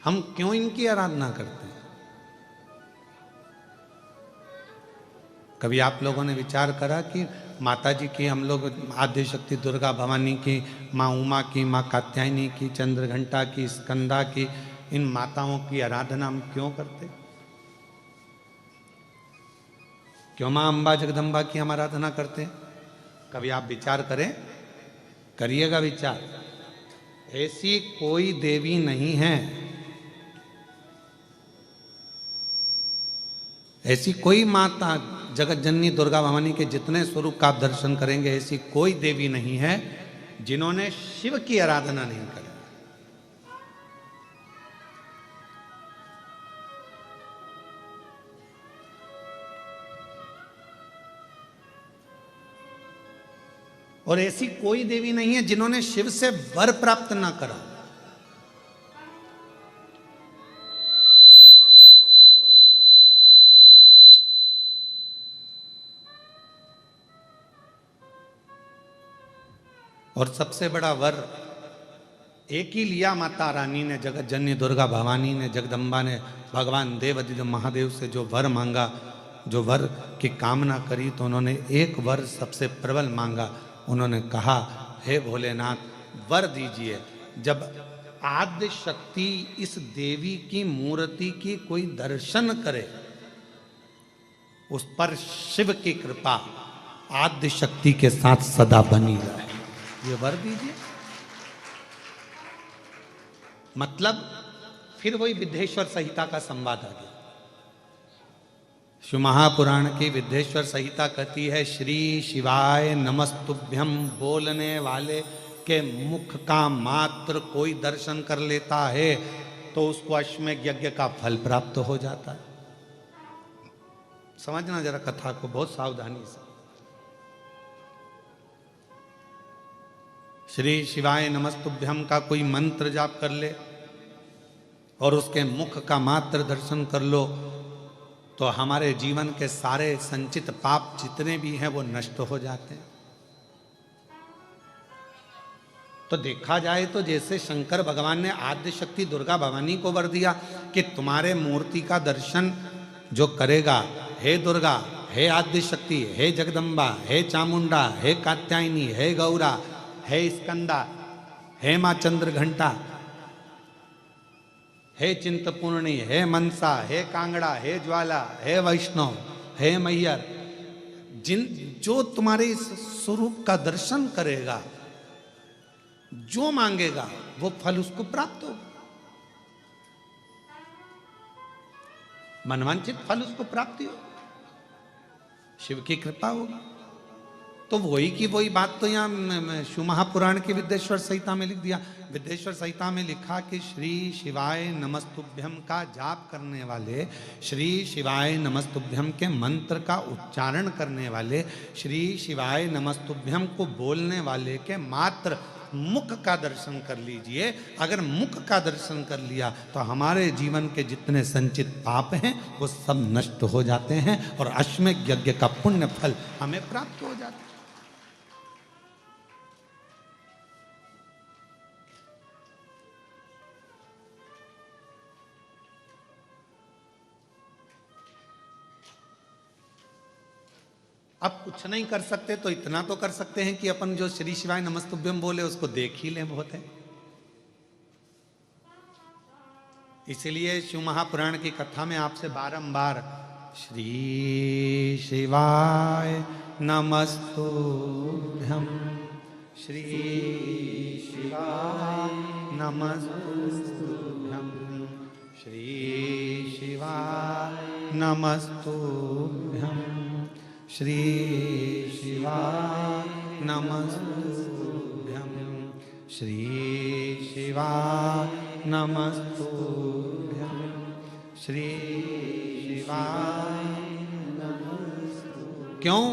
हम क्यों इनकी आराधना करते हैं? कभी आप लोगों ने विचार करा कि माता जी की, हम लोग आद्य शक्ति दुर्गा भवानी की, माँ उमा की, माँ कात्यायनी की, चंद्रघंटा की, स्कंदा की, इन माताओं की आराधना हम क्यों करते? क्यों माँ अंबा जगदम्बा की हम आराधना करते हैं? कभी आप विचार करें, करिएगा विचार। ऐसी कोई देवी नहीं है, ऐसी कोई माता, जगत जननी दुर्गा भवानी के जितने स्वरूप का आप दर्शन करेंगे, ऐसी कोई देवी नहीं है जिन्होंने शिव की आराधना नहीं करी। और ऐसी कोई देवी नहीं है जिन्होंने शिव से वर प्राप्त ना करा। और सबसे बड़ा वर एक ही लिया माता रानी ने, जगत जननी दुर्गा भवानी ने, जगदम्बा ने भगवान देवादिदेव महादेव से जो वर मांगा, जो वर की कामना करी, तो उन्होंने एक वर सबसे प्रबल मांगा। उन्होंने कहा, हे भोलेनाथ वर दीजिए, जब आद्य शक्ति इस देवी की मूर्ति की कोई दर्शन करे, उस पर शिव की कृपा आद्य शक्ति के साथ सदा बनी रहे, ये वर दीजिए। मतलब फिर वही विद्येश्वर संहिता का संवाद आ गया। शिव महापुराण की विद्येश्वर संहिता कहती है, श्री शिवाय नमस्तुभ्यम बोलने वाले के मुख का मात्र कोई दर्शन कर लेता है तो उसको अश्वमेध यज्ञ का फल प्राप्त हो जाता है। समझना जरा कथा को बहुत सावधानी से। श्री शिवाय नमस्तुभ्यम का कोई मंत्र जाप कर ले और उसके मुख का मात्र दर्शन कर लो तो हमारे जीवन के सारे संचित पाप जितने भी हैं वो नष्ट हो जाते हैं। तो देखा जाए तो जैसे शंकर भगवान ने आद्य शक्ति दुर्गा भवानी को वर दिया कि तुम्हारे मूर्ति का दर्शन जो करेगा, हे दुर्गा, हे आद्य शक्ति, हे जगदम्बा, हे चामुंडा, हे कात्यायनी, हे गौरा, हे स्कंदा, हे मां चंद्रघंटा, हे चिंतपूर्णी, हे मनसा, हे कांगड़ा, हे ज्वाला, हे वैष्णव, हे मैयर, जो तुम्हारे इस स्वरूप का दर्शन करेगा, जो मांगेगा वो फल उसको प्राप्त होगा, मनवांचित फल उसको प्राप्ति हो, शिव की कृपा होगी। तो वही की वही बात तो यहाँ शिव महापुराण की विद्येश्वर संहिता में लिख दिया। विद्येश्वर संहिता में लिखा कि श्री शिवाय नमस्तुभ्यम का जाप करने वाले, श्री शिवाय नमस्तुभ्यम के मंत्र का उच्चारण करने वाले, श्री शिवाय नमस्तुभ्यम को बोलने वाले के मात्र मुख का दर्शन कर लीजिए। अगर मुख का दर्शन कर लिया तो हमारे जीवन के जितने संचित पाप हैं वो सब नष्ट हो जाते हैं और अश्वमेध यज्ञ का पुण्य फल हमें प्राप्त हो जाता है। अब कुछ नहीं कर सकते तो इतना तो कर सकते हैं कि अपन जो श्री शिवाय नमस्तुभ्यम बोले उसको देख ही लें, बहुत है। इसलिए शिव महापुराण की कथा में आपसे बारंबार श्री शिवाय नमस्तुभ्यम, श्री शिवाय नमस्तुभ्यम, श्री शिवाय नमस्तुभ्यम, श्री शिवाय नमस्तुभ्यम, श्री शिवाय नमस्तुभ्यम, श्री शिवाय नमस्तुभ्यम। क्यों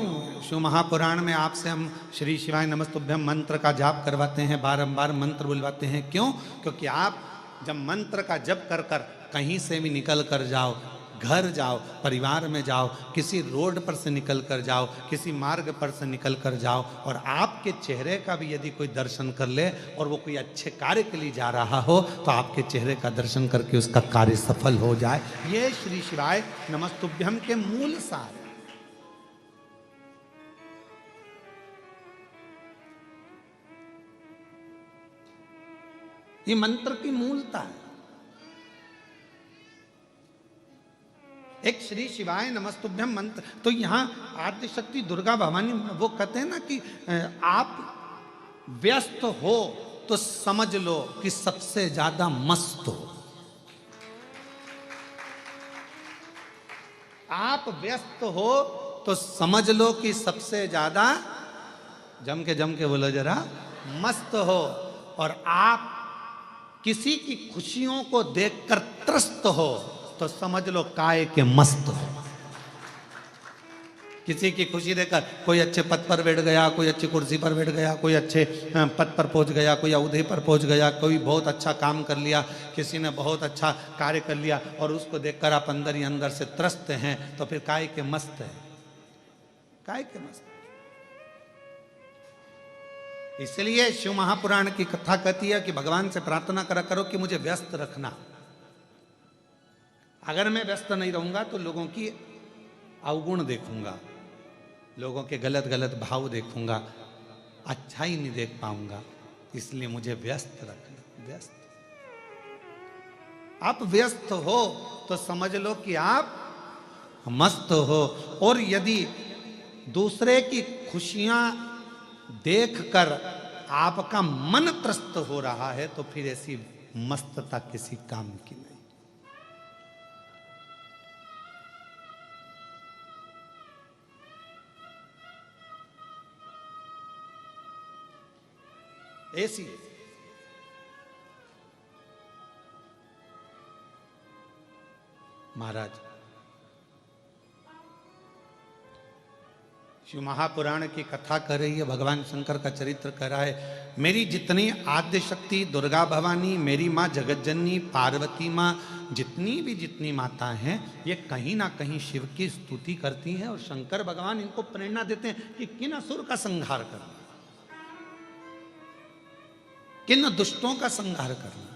शिव महापुराण में आपसे हम श्री शिवाय नमस्तुभ्यम मंत्र का जाप करवाते हैं, बारंबार मंत्र बुलवाते हैं? क्यों? क्योंकि आप जब मंत्र का जप कर कर कहीं से भी निकल कर जाओ, घर जाओ, परिवार में जाओ, किसी रोड पर से निकल कर जाओ, किसी मार्ग पर से निकल कर जाओ, और आपके चेहरे का भी यदि कोई दर्शन कर ले और वो कोई अच्छे कार्य के लिए जा रहा हो तो आपके चेहरे का दर्शन करके उसका कार्य सफल हो जाए। ये श्री शिवाय नमस्तुभ्यम के मूल सार है। ये मंत्र की मूलता है। एक श्री शिवाय नमस्तुभ्यम मंत्र, तो यहां आद्य शक्ति दुर्गा भवानी वो कहते हैं ना कि आप व्यस्त हो तो समझ लो कि सबसे ज्यादा मस्त हो। आप व्यस्त हो तो समझ लो कि सबसे ज्यादा, जम के बोलो जरा, मस्त हो। और आप किसी की खुशियों को देखकर त्रस्त हो तो समझ लो काय के मस्त हो। किसी की खुशी देखकर कोई अच्छे पद पर बैठ गया, कोई अच्छी कुर्सी पर बैठ गया, कोई अच्छे पद पर पहुंच गया, कोई अवधि पर पहुंच गया, कोई बहुत अच्छा काम कर लिया, किसी ने बहुत अच्छा कार्य कर लिया और उसको देखकर आप अंदर ही अंदर से त्रस्त हैं, तो फिर काय के मस्त है, काय के मस्त। इसलिए शिव महापुराण की कथा कहती है कि भगवान से प्रार्थना करा करो कि मुझे व्यस्त रखना। अगर मैं व्यस्त नहीं रहूंगा तो लोगों की अवगुण देखूंगा, लोगों के गलत गलत भाव देखूंगा, अच्छा ही नहीं देख पाऊंगा। इसलिए मुझे व्यस्त रखना। व्यस्त, आप व्यस्त हो तो समझ लो कि आप मस्त हो। और यदि दूसरे की खुशियां देखकर आपका मन त्रस्त हो रहा है तो फिर ऐसी मस्तता किसी काम की नहीं। ऐसी महाराज शिव महापुराण की कथा कर रही है, भगवान शंकर का चरित्र कर रहा है। मेरी जितनी आद्य शक्ति दुर्गा भवानी, मेरी माँ जगतजननी, पार्वती माँ, जितनी माता हैं, ये कहीं ना कहीं शिव की स्तुति करती हैं और शंकर भगवान इनको प्रेरणा देते हैं कि किन असुर का संहार करना, किन दुष्टों का संहार करना।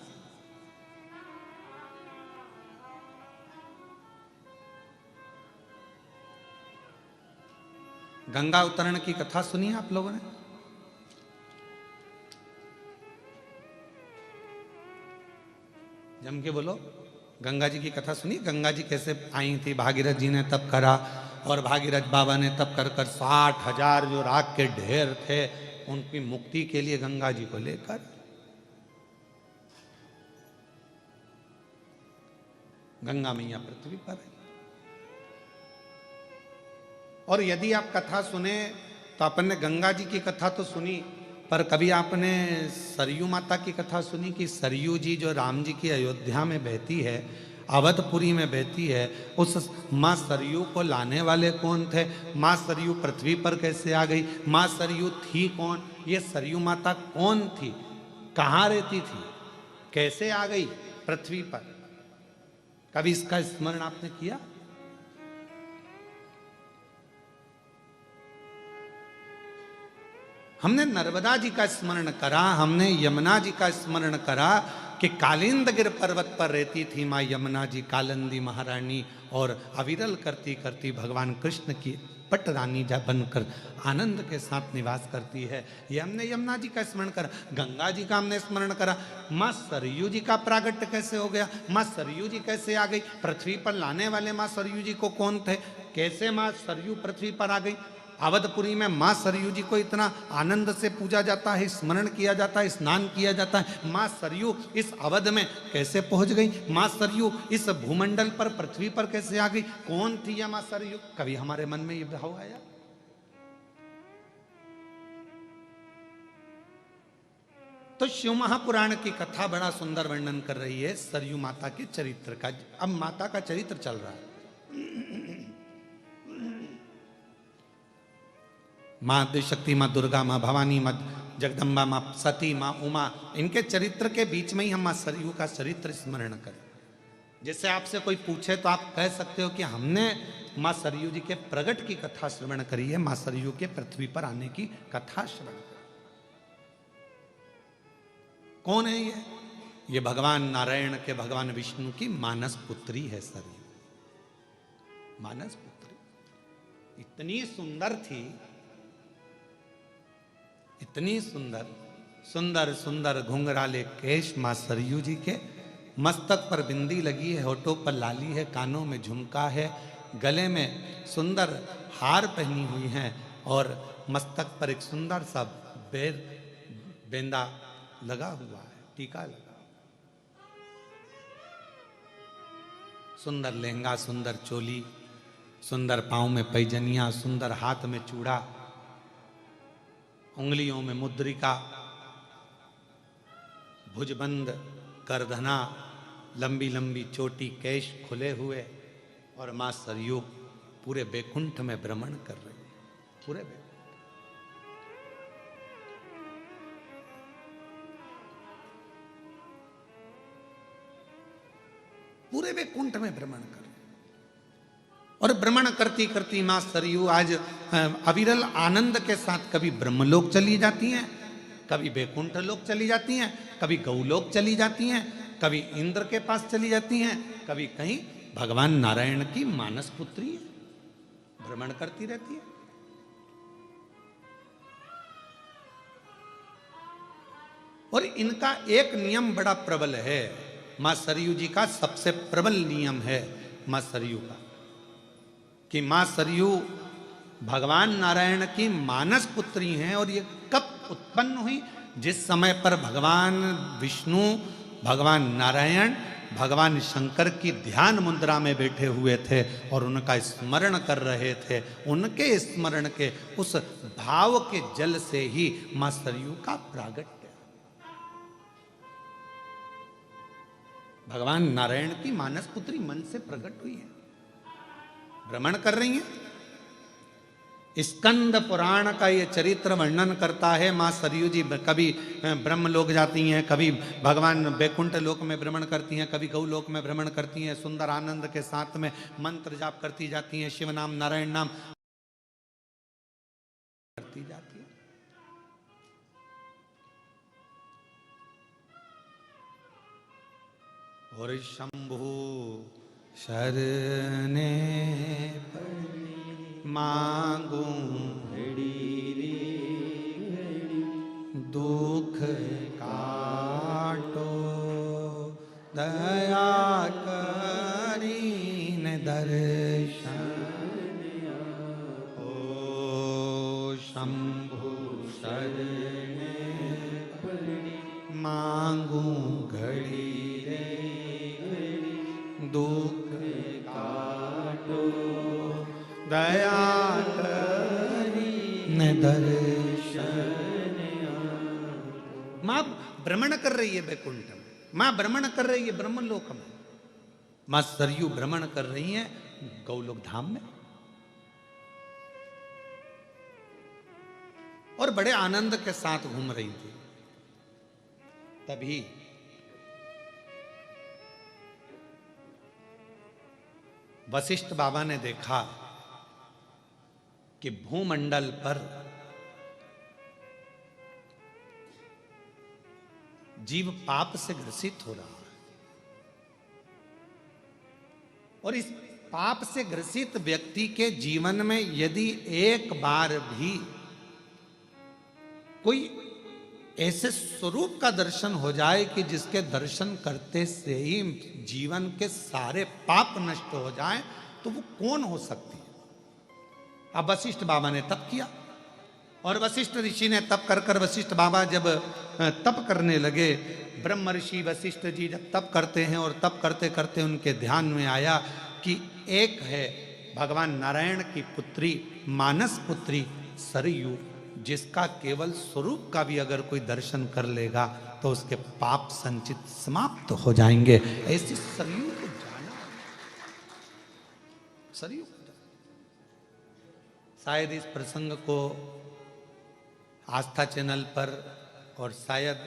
गंगा अवतरण की कथा सुनी आप लोगों ने? जम के बोलो, गंगा जी की कथा सुनी? गंगा जी कैसे आई थी, भागीरथ जी ने तप करा और भागीरथ बाबा ने तप कर 60,000 जो राख के ढेर थे उनकी मुक्ति के लिए गंगा जी को लेकर गंगा मैया पृथ्वी पर आई। और यदि आप कथा सुने तो अपन ने गंगा जी की कथा तो सुनी, पर कभी आपने सरयू माता की कथा सुनी कि सरयू जी जो राम जी की अयोध्या में बहती है, अवधपुरी में बहती है, उस माँ सरयू को लाने वाले कौन थे? माँ सरयू पृथ्वी पर कैसे आ गई? माँ सरयू थी कौन? ये सरयू माता कौन थी? कहाँ रहती थी? कैसे आ गई पृथ्वी पर? कभी इसका स्मरण आपने किया? हमने नर्मदा जी का स्मरण करा, हमने यमुना जी का स्मरण करा कि कालिंदगिर पर्वत पर रहती थी माँ यमुना जी, कालिंदी महारानी, और अविरल करती करती भगवान कृष्ण की पट रानी बनकर आनंद के साथ निवास करती है। ये हमने यमुना जी का स्मरण करा। गंगा जी का हमने स्मरण करा। माँ सरयू जी का प्रागट्य कैसे हो गया? माँ सरयू जी कैसे आ गई पृथ्वी पर? लाने वाले माँ सरयू जी को कौन थे? कैसे माँ सरयू पृथ्वी पर आ गई? अवधपुरी में माँ सरयू जी को इतना आनंद से पूजा जाता है, स्मरण किया जाता है, स्नान किया जाता है। माँ सरयू इस अवध में कैसे पहुंच गई? माँ सरयू इस भूमंडल पर, पृथ्वी पर कैसे आ गई? कौन थी यह माँ सरयू? कभी हमारे मन में ये भाव आया? तो शिव महापुराण की कथा बड़ा सुंदर वर्णन कर रही है सरयू माता के चरित्र का। अब माता का चरित्र चल रहा है। माँ आदिशक्ति, माँ दुर्गा, माँ भवानी, माँ जगदम्बा, माँ सती, माँ उमा, इनके चरित्र के बीच में ही हम माँ सरयू का चरित्र स्मरण करें। जैसे आपसे कोई पूछे तो आप कह सकते हो कि हमने मां सरयू जी के प्रगट की कथा श्रवण करी है, मां सरयू के पृथ्वी पर आने की कथा श्रवण करी। कौन है ये भगवान नारायण के, भगवान विष्णु की मानस पुत्री है सरयू। मानस पुत्री इतनी सुंदर थी, इतनी सुंदर, सुंदर सुंदर घुंघराले केश मां सरयू जी के, मस्तक पर बिंदी लगी है, होठों पर लाली है, कानों में झुमका है, गले में सुंदर हार पहनी हुई हैं और मस्तक पर एक सुंदर सा बेंदा लगा हुआ है, टीका लगा, सुंदर लहंगा, सुंदर चोली, सुंदर पांव में पैजनिया, सुंदर हाथ में चूड़ा, उंगलियों में मुद्रिका, भुजबंद करधना, लंबी लंबी चोटी, केश खुले हुए, और मां सरयू पूरे बैकुंठ में भ्रमण कर रही है। पूरे बैकुंठ में भ्रमण कर रही, और भ्रमण करती करती मां सरयू आज अविरल आनंद के साथ कभी ब्रह्मलोक चली जाती हैं, कभी बैकुंठ लोक चली जाती हैं, कभी गौलोक चली जाती हैं, कभी इंद्र के पास चली जाती हैं, कभी कहीं भगवान नारायण की मानस पुत्री है, भ्रमण करती रहती है। और इनका एक नियम बड़ा प्रबल है, मां सरयू जी का सबसे प्रबल नियम है मां सरयू का, कि मां सरयू भगवान नारायण की मानस पुत्री हैं। और ये कब उत्पन्न हुई? जिस समय पर भगवान विष्णु, भगवान नारायण, भगवान शंकर की ध्यान मुद्रा में बैठे हुए थे और उनका स्मरण कर रहे थे, उनके स्मरण के उस भाव के जल से ही मां सरयू का प्रागट्य, भगवान नारायण की मानस पुत्री मन से प्रकट हुई है, भ्रमण कर रही हैं। स्कंद पुराण का ये चरित्र वर्णन करता है, मां सरयू जी कभी ब्रह्मलोक जाती हैं, कभी भगवान बैकुंठ लोक में भ्रमण करती हैं, कभी गौलोक में भ्रमण करती हैं, सुंदर आनंद के साथ में मंत्र जाप करती जाती हैं, शिव नाम नारायण नाम करती जाती है। और शंभु शरणे मांगू दुख काटो, दया करीन दर्शन, ओ शंभु शरणे मांगू घड़ी रे दुख काटो, दया करीन दर्शन। मां भ्रमण कर रही है बैकुंठ में, मां भ्रमण कर रही है ब्रह्मलोक में, मां सरयू भ्रमण कर रही है गौलोक धाम में, और बड़े आनंद के साथ घूम रही थी। तभी वशिष्ठ बाबा ने देखा कि भूमंडल पर जीव पाप से ग्रसित हो रहा है, और इस पाप से ग्रसित व्यक्ति के जीवन में यदि एक बार भी कोई ऐसे स्वरूप का दर्शन हो जाए कि जिसके दर्शन करते से ही जीवन के सारे पाप नष्ट हो जाए, तो वो कौन हो सकती है? अब वशिष्ठ बाबा ने तप किया, और वशिष्ठ ऋषि ने तप कर कर, वशिष्ठ बाबा जब तप करने लगे, ब्रह्म ऋषि वशिष्ठ जी जब तप करते हैं, और तप करते करते उनके ध्यान में आया कि एक है भगवान नारायण की पुत्री, मानस पुत्री सरयू, जिसका केवल स्वरूप का भी अगर कोई दर्शन कर लेगा तो उसके पाप संचित समाप्त हो जाएंगे। ऐसी सरयू को जाना, सरयू को जाना। शायद इस प्रसंग को आस्था चैनल पर और शायद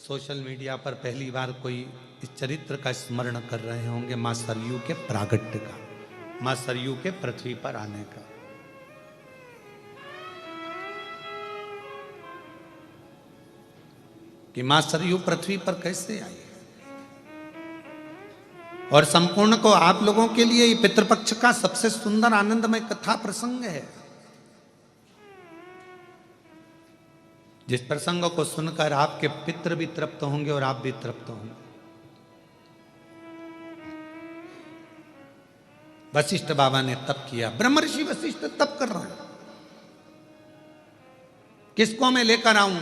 सोशल मीडिया पर पहली बार कोई इस चरित्र का स्मरण कर रहे होंगे, मां सरयू के प्रागट्य का, मां सरयू के पृथ्वी पर आने का। कि मां सरयू पृथ्वी पर कैसे आई। और संपूर्ण को आप लोगों के लिए ये पितृपक्ष का सबसे सुंदर आनंदमय कथा प्रसंग है, जिस प्रसंग को सुनकर आपके पितृ भी तृप्त होंगे और आप भी तृप्त होंगे। वशिष्ठ बाबा ने तप किया, ब्रह्मर्षि वशिष्ठ तप कर रहे हैं। किसको मैं लेकर आऊं,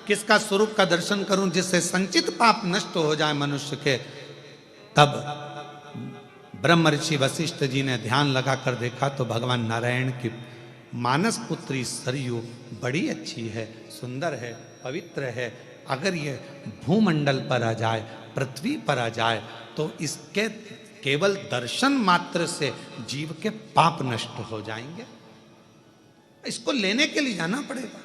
किसका स्वरूप का दर्शन करूं जिससे संचित पाप नष्ट हो जाए मनुष्य के। तब ब्रह्मर्षि वशिष्ठ जी ने ध्यान लगाकर देखा तो भगवान नारायण की मानस पुत्री सरयू बड़ी अच्छी है, सुंदर है, पवित्र है। अगर ये भूमंडल पर आ जाए, पृथ्वी पर आ जाए, तो इसके केवल दर्शन मात्र से जीव के पाप नष्ट हो जाएंगे। इसको लेने के लिए जाना पड़ेगा,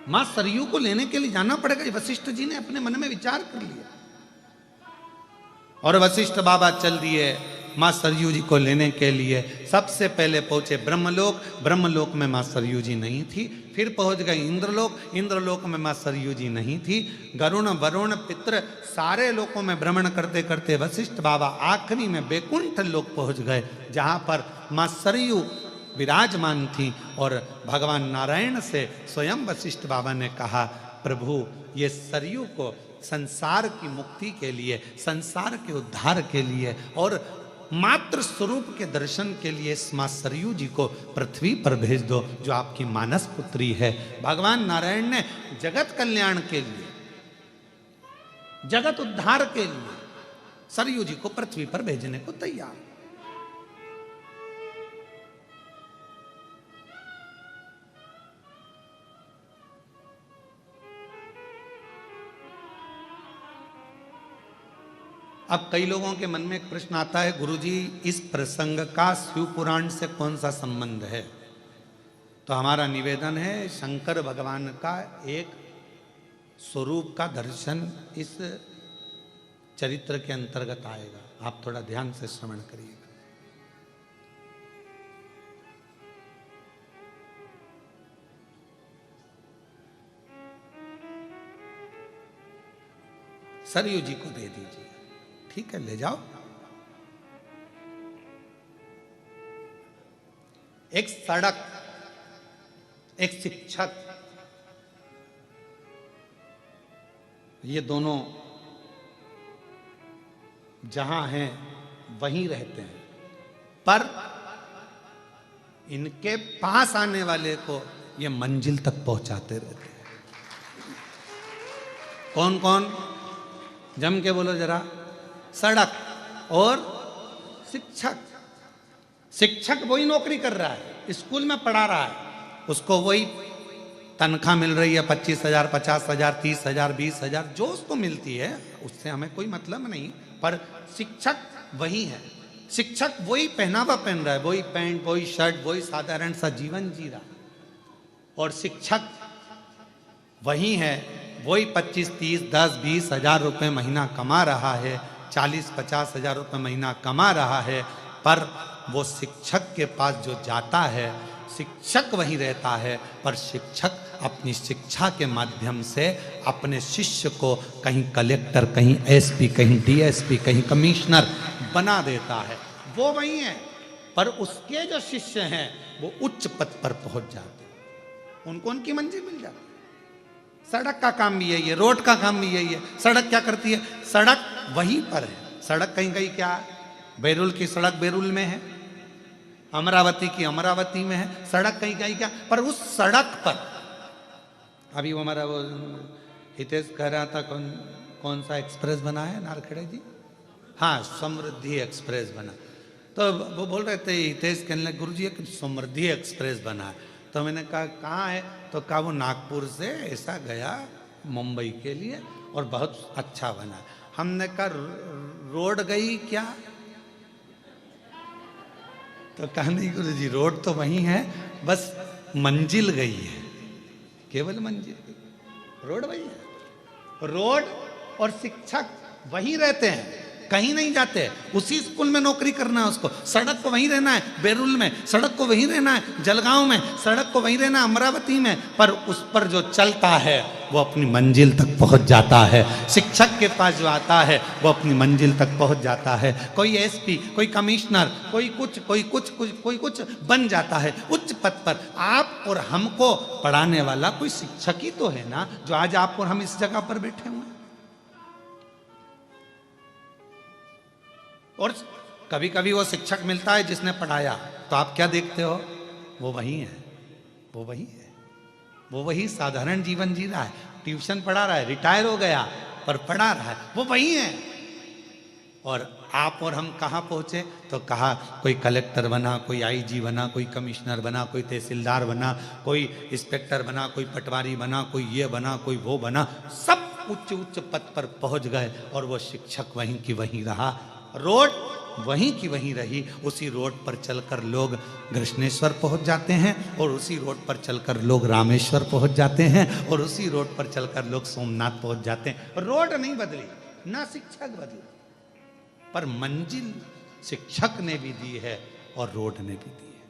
मां सरयू को लेने के लिए जाना पड़ेगा। वशिष्ठ जी ने अपने मन में विचार कर लिया और वशिष्ठ बाबा चल दिए मां सरयू जी को लेने के लिए। सबसे पहले पहुंचे ब्रह्मलोक, ब्रह्मलोक में मां सरयू जी नहीं थी। फिर पहुंच गए इंद्रलोक, इंद्रलोक में मां सरयू जी नहीं थी। गरुण वरुण पितृ सारे लोकों में भ्रमण करते करते वशिष्ठ बाबा आखिरी में बैकुंठ लोक पहुंच गए, जहां पर मां सरयू विराजमान थी। और भगवान नारायण से स्वयं वशिष्ठ बाबा ने कहा, प्रभु ये सरयू को संसार की मुक्ति के लिए, संसार के उद्धार के लिए और मात्र स्वरूप के दर्शन के लिए इस मां सरयू जी को पृथ्वी पर भेज दो, जो आपकी मानस पुत्री है। भगवान नारायण ने जगत कल्याण के लिए, जगत उद्धार के लिए सरयू जी को पृथ्वी पर भेजने को तैयार। अब कई लोगों के मन में एक प्रश्न आता है, गुरुजी इस प्रसंग का शिव पुराण से कौन सा संबंध है। तो हमारा निवेदन है, शंकर भगवान का एक स्वरूप का दर्शन इस चरित्र के अंतर्गत आएगा। आप थोड़ा ध्यान से श्रवण करिएगा। सरयू जी को दे दीजिए, ठीक है, ले जाओ। एक सड़क, एक शिक्षक, ये दोनों जहां हैं वहीं रहते हैं, पर इनके पास आने वाले को ये मंजिल तक पहुंचाते रहते हैं। कौन कौन, जम के बोलो जरा। सड़क और शिक्षक। शिक्षक वही नौकरी कर रहा है, स्कूल में पढ़ा रहा है, उसको वही तनख्वाह मिल रही है 25,000, 50,000, 30,000, 20,000, जो उसको मिलती है, उससे हमें कोई मतलब नहीं। पर शिक्षक वही है, शिक्षक वही पहनावा पहन रहा है, वही पैंट, वही शर्ट, वही साधारण सा जीवन जी रहा। और शिक्षक वही है, वही 25, 30, 10, 20 हजार रुपये महीना कमा रहा है, 40, 50 हजार रुपये महीना कमा रहा है। पर वो शिक्षक के पास जो जाता है, शिक्षक वहीं रहता है, पर शिक्षक अपनी शिक्षा के माध्यम से अपने शिष्य को कहीं कलेक्टर, कहीं एसपी, कहीं डीएसपी, कहीं कमिश्नर बना देता है। वो वही है, पर उसके जो शिष्य हैं वो उच्च पद पर पहुंच जाते हैं, उनको उनकी मंजिल मिल जाती है। सड़क का काम भी यही है, रोड का काम भी यही है। सड़क क्या करती है, सड़क वहीं पर है। सड़क कहीं कहीं क्या है, बैरुल की सड़क बैरुल में है, अमरावती की अमरावती में है। सड़क कहीं कहीं क्या, पर उस सड़क पर अभी वो हमारा वो हितेश कह रहा था, कौन सा एक्सप्रेस बना है नारखेड़े जी, हाँ समृद्धि एक्सप्रेस बना। तो वो बोल रहे थे, हितेश कहने लगे, गुरुजी एक समृद्धि एक्सप्रेस बना है। तो मैंने कहा कहाँ है, तो कहा वो नागपुर से ऐसा गया मुंबई के लिए और बहुत अच्छा बना। हमने कहा रोड गई क्या, तो कहा नहीं गुरुजी रोड तो वही है, बस मंजिल गई है, केवल मंजिल गई। रोड वही है। रोड और शिक्षक वहीं रहते हैं, कहीं नहीं जाते। उसी स्कूल में नौकरी करना है उसको, सड़क को वहीं रहना है बेरुल में, सड़क को वहीं रहना है जलगांव में, सड़क को वहीं रहना है अमरावती में, पर उस पर जो चलता है वो अपनी मंजिल तक पहुंच जाता है। शिक्षक के पास जो आता है वो अपनी मंजिल तक पहुंच जाता है। कोई एसपी, कोई कमिश्नर, कोई कुछ बन जाता है उच्च पद पर। आप और हमको पढ़ाने वाला कोई शिक्षक ही तो है ना, जो आज आप और हम इस जगह पर बैठे हुए हैं। और कभी कभी वो शिक्षक मिलता है जिसने पढ़ाया, तो आप क्या देखते हो? वो वही है, वो वही है, वो वही साधारण जीवन जी रहा है, ट्यूशन पढ़ा रहा है, रिटायर हो गया पर पढ़ा रहा है, वो वही है। और आप और हम कहाँ पहुंचे? तो कहा कोई कलेक्टर बना, कोई आईजी बना, कोई कमिश्नर बना, कोई तहसीलदार बना, कोई इंस्पेक्टर बना, कोई पटवारी बना, कोई ये बना, कोई वो बना, सब उच्च उच्च पद पर पहुंच गए और वो शिक्षक वहीं की वहीं रहा, रोड वहीं की वहीं रही। उसी रोड पर चलकर लोग कृष्णेश्वर पहुंच जाते हैं, और उसी रोड पर चलकर लोग रामेश्वर पहुंच जाते हैं, और उसी रोड पर चलकर लोग सोमनाथ पहुंच जाते हैं। रोड नहीं बदली, ना शिक्षक बदली, पर मंजिल शिक्षक ने भी दी है और रोड ने भी दी है।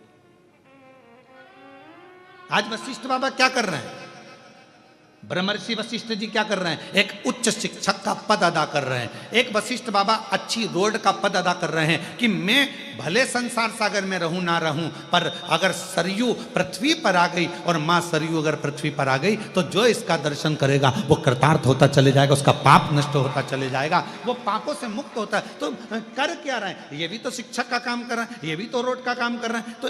आज वशिष्ठ बाबा क्या कर रहे हैं? ब्रह्मर्षि वशिष्ठ जी क्या कर रहे हैं? एक उच्च शिक्षक का पद अदा कर रहे हैं। एक वशिष्ठ बाबा अच्छी रोड का पद अदा कर रहे हैं कि मैं भले संसार सागर में रहूं ना रहूं, पर अगर सरयू पृथ्वी पर आ गई और मां सरयू अगर पृथ्वी पर आ गई तो जो इसका दर्शन करेगा वो कृतार्थ होता चले जाएगा, उसका पाप नष्ट होता चले जाएगा, वो पापों से मुक्त होता है। तो कर क्या रहे हैं? ये भी तो शिक्षक का काम कर रहे हैं, ये भी तो रोड का काम कर रहे हैं। तो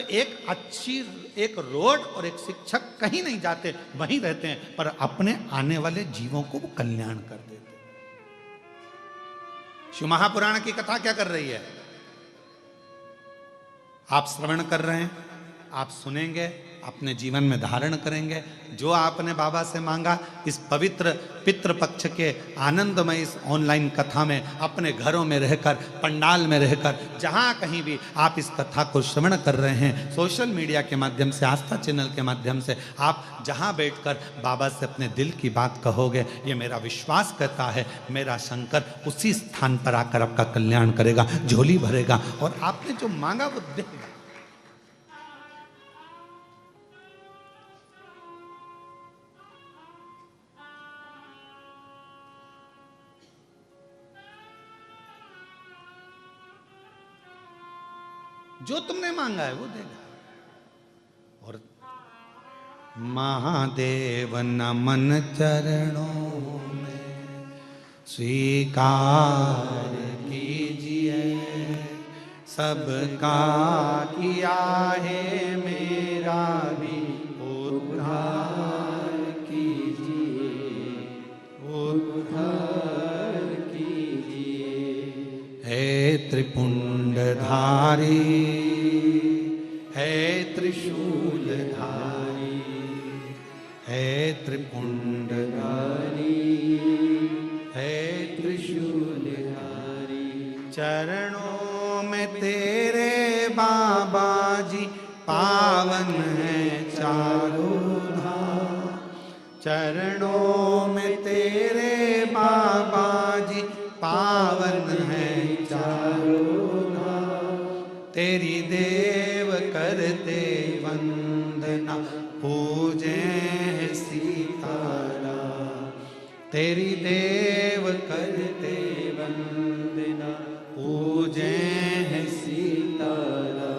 एक रोड और एक शिक्षक कहीं नहीं जाते, वहीं रहते हैं, पर अपने आने वाले जीवों को वो कल्याण कर देते। शिव महापुराण की कथा क्या कर रही है? आप श्रवण कर रहे हैं, आप सुनेंगे, अपने जीवन में धारण करेंगे। जो आपने बाबा से मांगा इस पवित्र पितृपक्ष के आनंदमय इस ऑनलाइन कथा में, अपने घरों में रहकर, पंडाल में रहकर, जहां कहीं भी आप इस कथा को श्रवण कर रहे हैं, सोशल मीडिया के माध्यम से, आस्था चैनल के माध्यम से, आप जहां बैठकर बाबा से अपने दिल की बात कहोगे, ये मेरा विश्वास कहता है मेरा शंकर उसी स्थान पर आकर आपका कल्याण करेगा, झोली भरेगा, और आपने जो मांगा वो देगा। जो तुमने मांगा है वो देगा। और महादेव नमन चरणों में स्वीकार कीजिए, सबका किया है मेरा भी उद्धार कीजिए, उद्धार कीजिए। हे त्रिपुंडधारी, है त्रिशूलधारी, है त्रिपुंडधारी, है त्रिशूलधारी। चरणों में तेरे बाबा जी पावन है चारों धाम, चरणों में तेरे बाबा जी पावन है चारों धाम। तेरी देव करते वंदना, पूजे सीताराम। तेरी देव करते वंदना, पूजे सीताराम।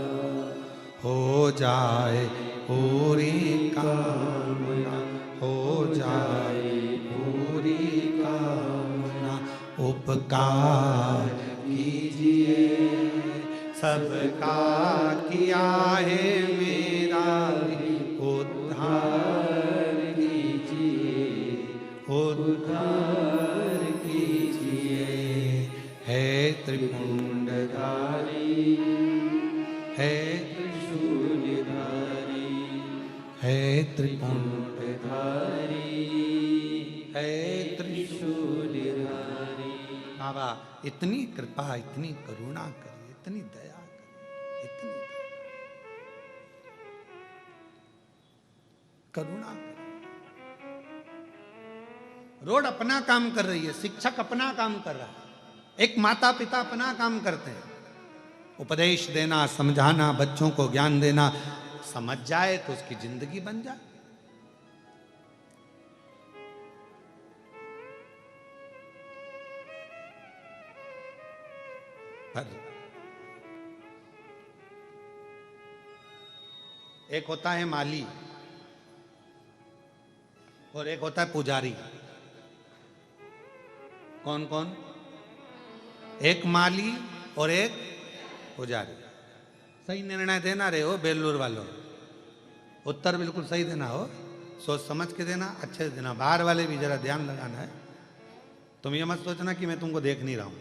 हो जाए पूरी कामना, हो जाए पूरी कामना। उपकार कीजिए, सबका किया है मेरा उद्धार कीजिए, उद्धार कीजिए। है त्रिपुंडधारी, है त्रिशूलधारी, है त्रिपुंडधारी, है त्रिशूलधारी। बाबा इतनी कृपा, इतनी करुणा करिए, इतनी दया करिए, इतनी करुणा करिए। रोड अपना काम कर रही है, शिक्षक अपना काम कर रहा है, एक माता पिता अपना काम करते हैं, उपदेश देना, समझाना, बच्चों को ज्ञान देना, समझ जाए तो उसकी जिंदगी बन जाए। पर एक होता है माली और एक होता है पुजारी। कौन कौन? एक माली और एक पुजारी। सही निर्णय देना रहे हो बेलूर वालों, उत्तर बिल्कुल सही देना हो, सोच समझ के देना, अच्छे से देना। बाहर वाले भी जरा ध्यान लगाना है। तुम ये मत सोचना कि मैं तुमको देख नहीं रहा हूं,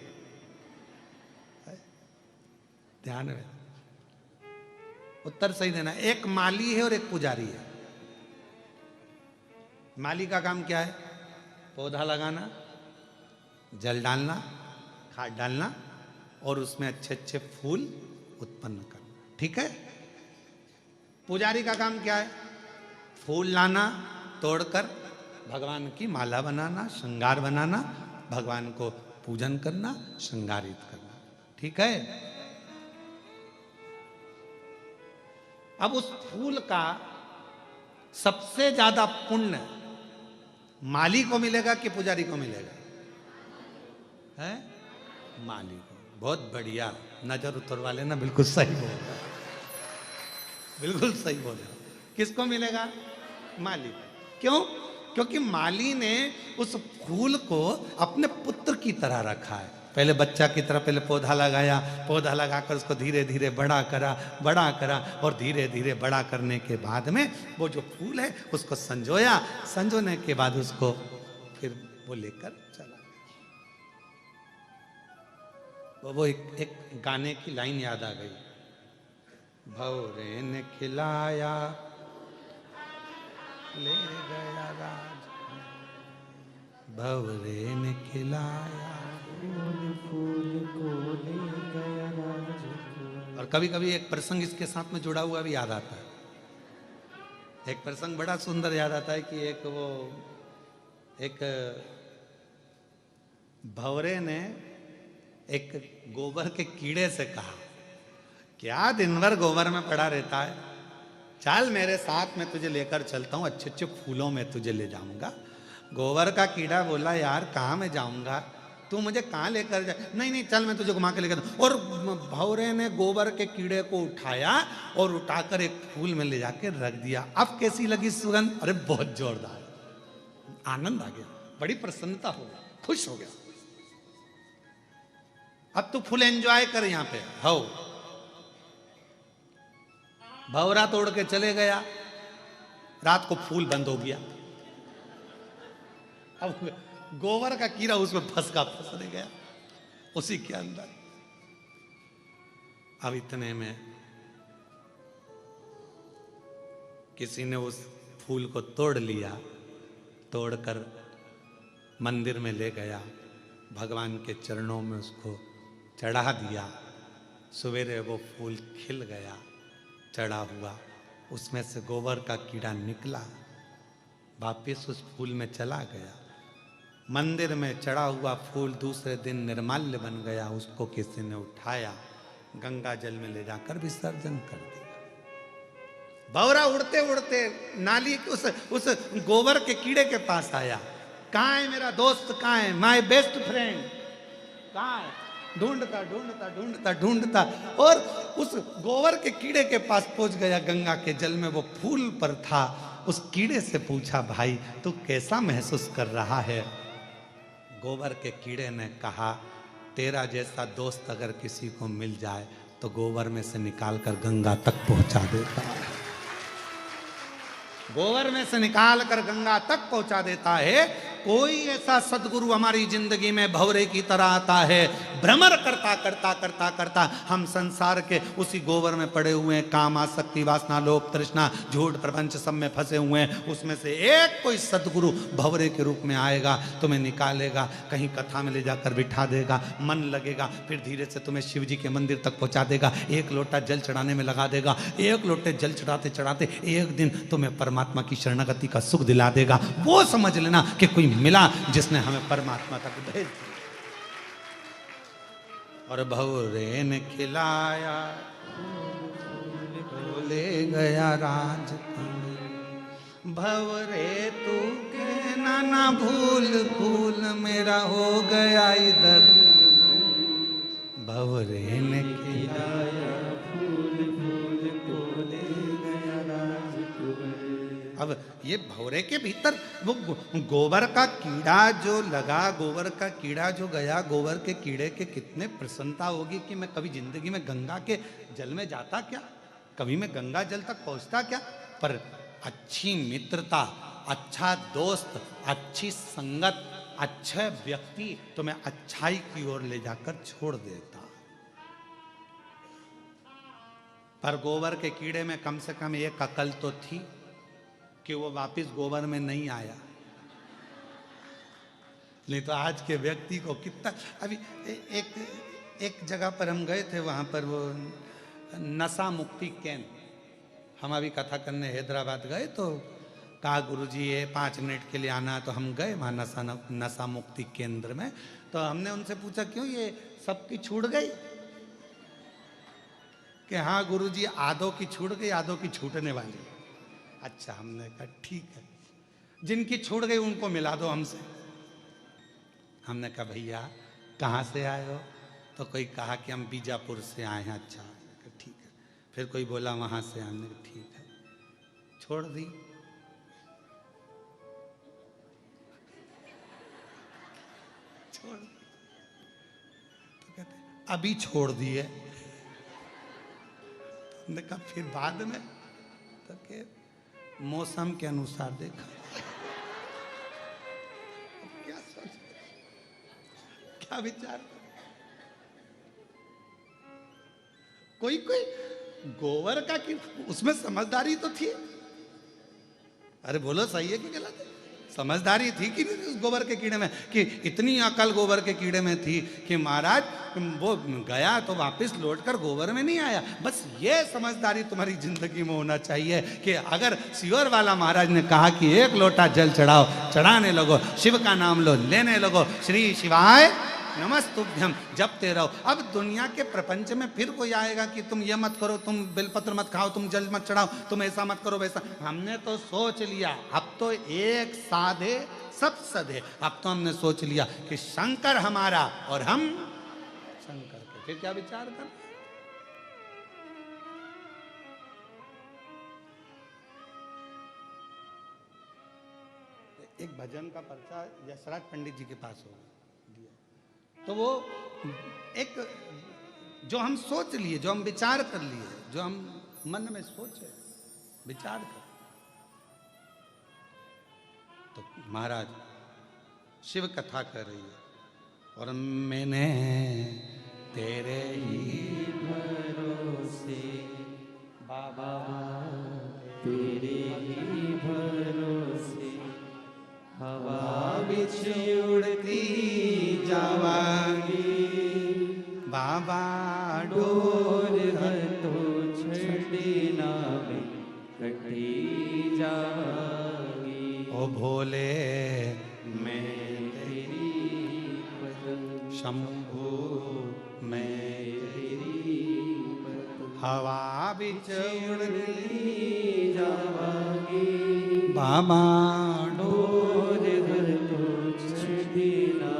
ध्यान में उत्तर सही देना। एक माली है और एक पुजारी है। माली का काम क्या है? पौधा लगाना, जल डालना, खाद डालना और उसमें अच्छे अच्छे फूल उत्पन्न करना, ठीक है। पुजारी का काम क्या है? फूल लाना, तोड़कर भगवान की माला बनाना, श्रृंगार बनाना, भगवान को पूजन करना, श्रृंगारित करना, ठीक है। अब उस फूल का सबसे ज्यादा पुण्य माली को मिलेगा कि पुजारी को मिलेगा? है माली को। बहुत बढ़िया, नजर उतरवा लेना, बिल्कुल सही बोल रहा, बिल्कुल सही बोल रहा। किसको मिलेगा? माली को। क्यों? क्योंकि माली ने उस फूल को अपने पुत्र की तरह रखा है। पहले बच्चा की तरह पहले पौधा लगाया, पौधा लगाकर उसको धीरे धीरे बड़ा करा और धीरे धीरे बड़ा करने के बाद में वो जो फूल है उसको संजोया, संजोने के बाद उसको फिर वो लेकर चला। वो एक गाने की लाइन याद आ गई, भौरे ने खिलाया ले गया राज, भौरे ने खिलाया फूल को ले गया राज। और कभी कभी एक प्रसंग इसके साथ में जुड़ा हुआ भी याद आता है। एक प्रसंग बड़ा सुंदर याद आता है कि एक भौरे ने एक गोबर के कीड़े से कहा, क्या दिन भर गोबर में पड़ा रहता है, चल मेरे साथ में तुझे लेकर चलता हूँ, अच्छे अच्छे फूलों में तुझे ले जाऊंगा। गोबर का कीड़ा बोला, यार कहाँ मैं जाऊंगा, तू मुझे कहाँ लेकर जा? नहीं नहीं चल मैं तुझे घुमा के लेकर। और भौरे ने गोबर के कीड़े को उठाया और उठाकर एक फूल में ले जाके रख दिया। अब कैसी लगी सुगंध? अरे बहुत जोरदार, आनंद आ गया, बड़ी प्रसन्नता हो गई, खुश हो गया। अब तू फुल एंजॉय कर यहाँ पे। हो भौरा तोड़ के चले गया, रात को फूल बंद हो गया। अब गोबर का कीड़ा उसमें फंस गया उसी के अंदर। अब इतने में किसी ने उस फूल को तोड़ लिया, तोड़कर मंदिर में ले गया, भगवान के चरणों में उसको चढ़ा दिया। सवेरे वो फूल खिल गया, चढ़ा हुआ, उसमें से गोबर का कीड़ा निकला, वापिस उस फूल में चला गया। मंदिर में चढ़ा हुआ फूल दूसरे दिन निर्माल्य बन गया, उसको किसी ने उठाया, गंगा जल में ले जाकर विसर्जन कर दिया। भौरा उड़ते उड़ते नाली उस गोबर के कीड़े के पास आया, कहाँ है मेरा दोस्त, कहाँ है माय बेस्ट फ्रेंड, कहाँ है? ढूंढता और उस गोबर के कीड़े के पास पहुंच गया, गंगा के जल में वो फूल पर था। उस कीड़े से पूछा, भाई तू कैसा महसूस कर रहा है? गोबर के कीड़े ने कहा, तेरा जैसा दोस्त अगर किसी को मिल जाए तो गोबर में से निकाल कर गंगा तक पहुंचा देता है, गोबर में से निकाल कर गंगा तक पहुंचा देता है। कोई ऐसा सदगुरु हमारी जिंदगी में भौरे की तरह आता है, भ्रमर करता करता करता करता हम संसार के उसी गोबर में पड़े हुए हैं। काम, आसक्ति, वासना, लोभ, तृष्णा, झूठ, प्रपंच सब में फंसे हुए हैं। उसमें से एक कोई सदगुरु भंवरे के रूप में आएगा, तुम्हें निकालेगा, कहीं कथा में ले जाकर बिठा देगा, मन लगेगा, फिर धीरे से तुम्हें शिव जी के मंदिर तक पहुंचा देगा, एक लोटा जल चढ़ाने में लगा देगा। एक लोटे जल चढ़ाते चढ़ाते एक दिन तुम्हें परमात्मा की शरणागति का सुख दिला देगा। वो समझ लेना कि कोई मिला जिसने हमें परमात्मा तक भेज दिया। और भंवरे ने खिलाया, ले गया राज, भंवरे तू के नाना भूल भूल मेरा हो गया इधर। भंवरे ने खिलाया, फूल फूल को ले गया राज। अब ये भंवरे के भीतर वो गोबर का कीड़ा जो लगा, गोबर का कीड़ा जो गया, गोबर के कीड़े के कितने प्रसन्नता होगी कि मैं कभी जिंदगी में गंगा के जल में जाता क्या, कभी मैं गंगा जल तक पहुंचता क्या। पर अच्छी मित्रता, अच्छा दोस्त, अच्छी संगत, अच्छे व्यक्ति तुम्हें अच्छाई की ओर ले जाकर छोड़ देता। पर गोबर के कीड़े में कम से कम एक अकल तो थी कि वो वापस गोबर में नहीं आया। नहीं तो आज के व्यक्ति को कितना, अभी एक जगह पर हम गए थे, वहां पर वो नशा मुक्ति केंद्र, हम अभी कथा करने हैदराबाद गए तो कहा गुरुजी ये 5 मिनट के लिए आना, तो हम गए वहाँ नशा मुक्ति केंद्र में। तो हमने उनसे पूछा क्यों ये सबकी छूट गई, कि हाँ गुरुजी आधों की छूट गई, आधों की छूटने वाली। अच्छा, हमने कहा ठीक है, जिनकी छूट गई उनको मिला दो हमसे। हमने कहा भैया कहाँ से आए हो, तो कोई कहा कि हम बीजापुर से आए हैं। अच्छा ठीक है, फिर कोई बोला वहाँ से, हमने कहा ठीक है, छोड़ दी। छोड़ दी तो कहते अभी छोड़ दिए। हमने कहा फिर बाद में, तो के मौसम के अनुसार देखा। क्या सोच, क्या विचार, कोई कोई गोबर का कि उसमें समझदारी तो थी। अरे बोलो सही है कि गलत है? समझदारी थी कि नहीं उस गोबर के कीड़े में, कि इतनी अकल गोबर के कीड़े में थी कि महाराज वो गया तो वापस लौटकर गोबर में नहीं आया। बस ये समझदारी तुम्हारी जिंदगी में होना चाहिए कि अगर शिवर वाला महाराज ने कहा कि एक लोटा जल चढ़ाओ, चढ़ाने लगो, शिव का नाम लो, लेने लगो, श्री शिवाय नमस्तुभ्यम जपते रहो। अब दुनिया के प्रपंच में फिर कोई आएगा कि तुम ये मत करो, तुम बेलपत्र मत खाओ, तुम जल मत चढ़ाओ, तुम ऐसा मत करो वैसा। हमने तो सोच लिया, अब तो एक साधे सब सधे। अब तो हमने सोच लिया कि शंकर हमारा और हम शंकर के, फिर क्या विचार कर। एक भजन का पर्चा यशराज पंडित जी के पास होगा, तो वो एक जो हम सोच लिए, जो हम विचार कर लिए, जो हम मन में सोचे विचार कर, तो महाराज शिव कथा कर रही है और मैंने तेरे ही भरोसे बाबा, तेरे ही भरोसे हवा बिछ उड़ती जावांगी, बाबा डोर है तो छड़ना में कटी जावांगी। ओ भोले मैं तेरी शंभू, मैं तेरी हवा बिच उड़ती जावांगी, बाबा डोर है तो छड़ना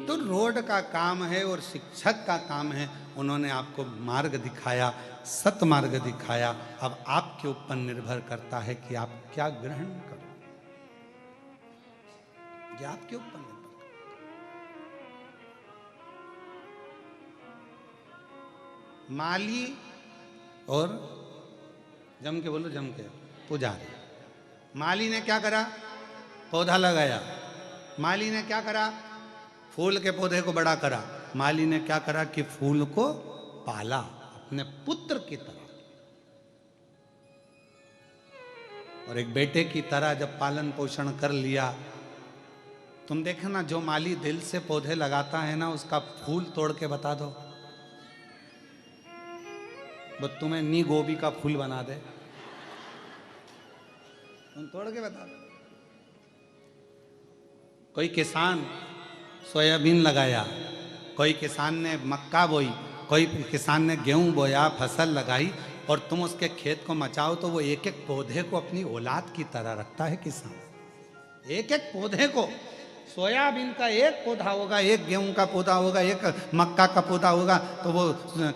तो रोड का काम है और शिक्षक का काम है। उन्होंने आपको मार्ग दिखाया, सत मार्ग दिखाया। अब आपके ऊपर निर्भर करता है कि आप क्या ग्रहण करो, ये आपके ऊपर निर्भर करता है। माली और जम के बोलो, जम के पुजारी। माली ने क्या करा, पौधा लगाया, माली ने क्या करा? फूल के पौधे को बड़ा करा। माली ने क्या करा कि फूल को पाला अपने पुत्र की तरह, और एक बेटे की तरह जब पालन पोषण कर लिया। तुम देखना, जो माली दिल से पौधे लगाता है ना, उसका फूल तोड़ के बता दो, वो तुम्हें नी गोभी का फूल बना दे। तुम तोड़ के बता दो। कोई किसान सोयाबीन लगाया, कोई किसान ने मक्का बोई, कोई किसान ने गेहूं बोया, फसल लगाई, और तुम उसके खेत को मचाओ तो वो एक एक पौधे को अपनी औलाद की तरह रखता है किसान। एक एक पौधे को, सोयाबीन का एक पौधा होगा, एक गेहूं का पौधा होगा, एक मक्का का पौधा होगा, तो वो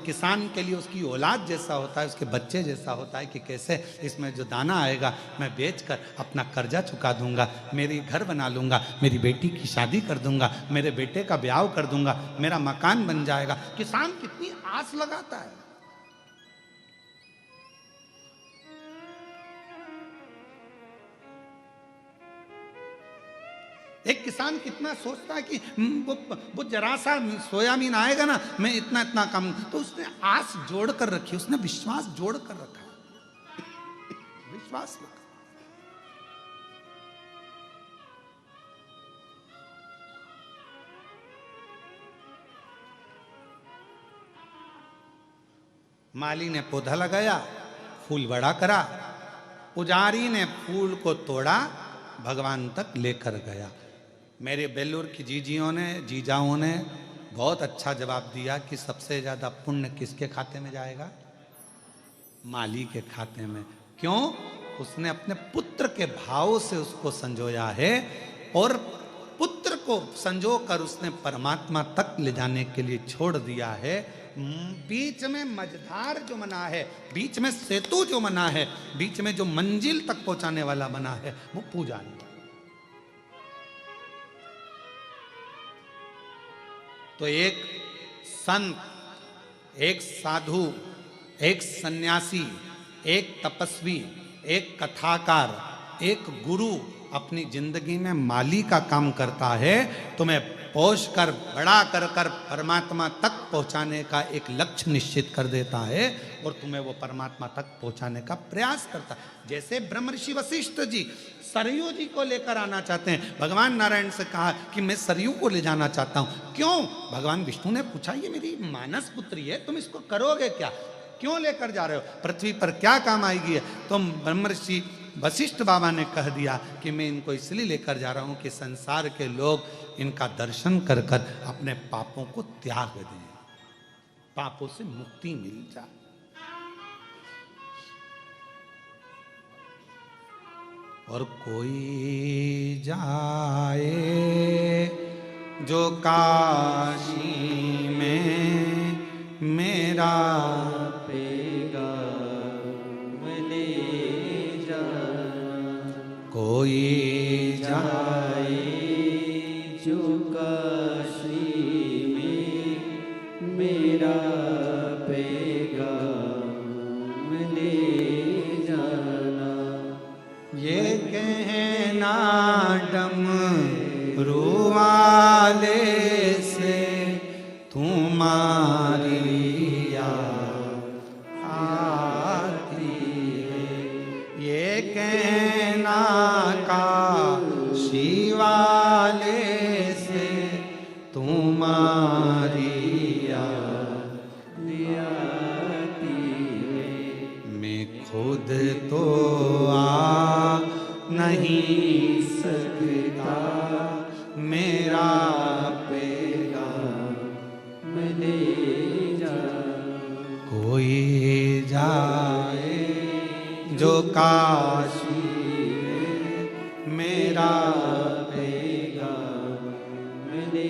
किसान के लिए उसकी औलाद जैसा होता है, उसके बच्चे जैसा होता है कि कैसे इसमें जो दाना आएगा मैं बेचकर अपना कर्जा चुका दूंगा, मेरी घर बना लूंगा, मेरी बेटी की शादी कर दूंगा, मेरे बेटे का ब्याह कर दूंगा, मेरा मकान बन जाएगा। किसान कितनी आस लगाता है। एक किसान कितना सोचता है कि वो जरा सा सोयाबीन आएगा ना, मैं इतना इतना कम, तो उसने आस जोड़ कर रखी, उसने विश्वास जोड़ कर रखा, विश्वास रखा। माली ने पौधा लगाया, फूल बड़ा करा, पुजारी ने फूल को तोड़ा, भगवान तक लेकर गया। मेरे बेलूर की जीजाओं ने बहुत अच्छा जवाब दिया कि सबसे ज्यादा पुण्य किसके खाते में जाएगा? माली के खाते में। क्यों? उसने अपने पुत्र के भाव से उसको संजोया है, और पुत्र को संजो कर उसने परमात्मा तक ले जाने के लिए छोड़ दिया है। बीच में मझधार जो बना है, बीच में सेतु जो बना है, बीच में जो मंजिल तक पहुंचाने वाला बना है, वो पूजा नहीं। तो एक संत, एक साधु, एक सन्यासी, एक तपस्वी, एक कथाकार, एक गुरु अपनी जिंदगी में माली का काम करता है, तुम्हें पोष कर बड़ा कर कर परमात्मा तक पहुंचाने का एक लक्ष्य निश्चित कर देता है, और तुम्हें वो परमात्मा तक पहुंचाने का प्रयास करता है। जैसे ब्रह्मर्षि वशिष्ठ जी सरयू जी को लेकर आना चाहते हैं, भगवान नारायण से कहा कि मैं सरयू को ले जाना चाहता हूं। क्यों? भगवान विष्णु ने पूछा, ये मेरी मानस पुत्री है, तुम इसको करोगे क्या? क्यों लेकर जा रहे हो? पृथ्वी पर क्या काम आएगी? तो ब्रह्मर्षि वशिष्ठ बाबा ने कह दिया कि मैं इनको इसलिए लेकर जा रहा हूं कि संसार के लोग इनका दर्शन कर कर अपने पापों को त्याग दें, पापों से मुक्ति मिल जाए। और कोई जाए जो काशी में मेरा पेगा ले जा, कोई जाए जो काशी में मेरा पेगा ले जाना। ये कहना डमरू वाले से तुम्हारी याद आती है, ये कहना काशी वाले से तुम्हारी याद आती है। मैं खुद तो आ नहीं सकता, मेरा पैगाम ले जा, कोई जाए जो काशी में मेरा पैगाम ले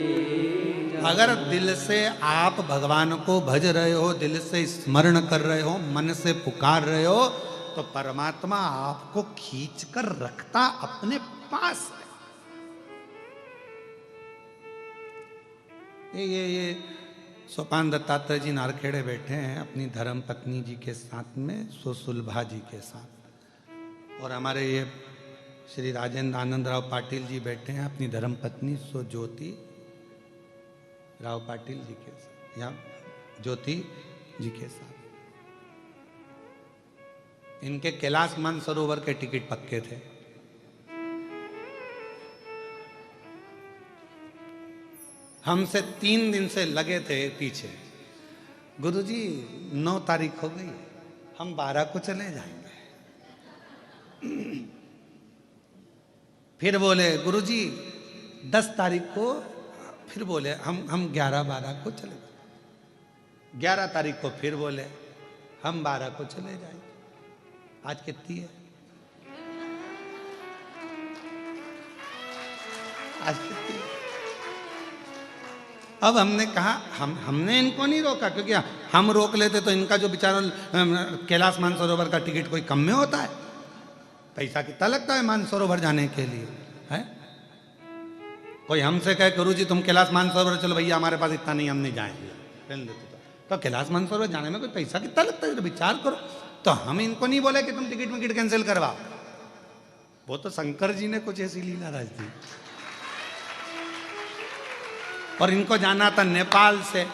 जा। अगर दिल से आप भगवान को भज रहे हो, दिल से स्मरण कर रहे हो, मन से पुकार रहे हो, तो परमात्मा आपको खींच कर रखता अपने पास है। ये सोपान दत्तात्रेय जी नारखेड़े बैठे हैं अपनी धर्म पत्नी जी के साथ में, सुलभा जी के साथ, और हमारे ये श्री राजेंद्र आनंद राव पाटिल जी बैठे हैं अपनी धर्म पत्नी सो ज्योति राव पाटिल जी के साथ, या ज्योति जी के साथ। इनके कैलाश मानसरोवर के टिकट पक्के थे। हमसे 3 दिन से लगे थे पीछे, गुरुजी 9 तारीख हो गई, हम 12 को चले जाएंगे। फिर बोले गुरुजी 10 तारीख को, फिर बोले हम 11-12 को चले जाएंगे। 11 तारीख को फिर बोले हम 12 को चले जाएंगे। आज कितनी है? आज कितनी है? अब हमने कहा हमने इनको नहीं रोका, क्योंकि हम रोक लेते तो इनका जो बेचारा कैलाश मानसरोवर का टिकट कोई कम में होता है। पैसा कितना लगता है मानसरोवर जाने के लिए, है? कोई हमसे कहे गुरुजी तुम कैलाश मानसरोवर चलो, भैया हमारे पास इतना नहीं, हम नहीं जाएंगे। तो कैलाश मानसरोवर जाने में कोई पैसा कितना लगता है, तो विचार करो। तो हम इनको नहीं बोले कि तुम टिकट विकेट कैंसिल करवाओ, वो तो शंकर जी ने कुछ ऐसी लीला रच दी। और इनको जाना था नेपाल से,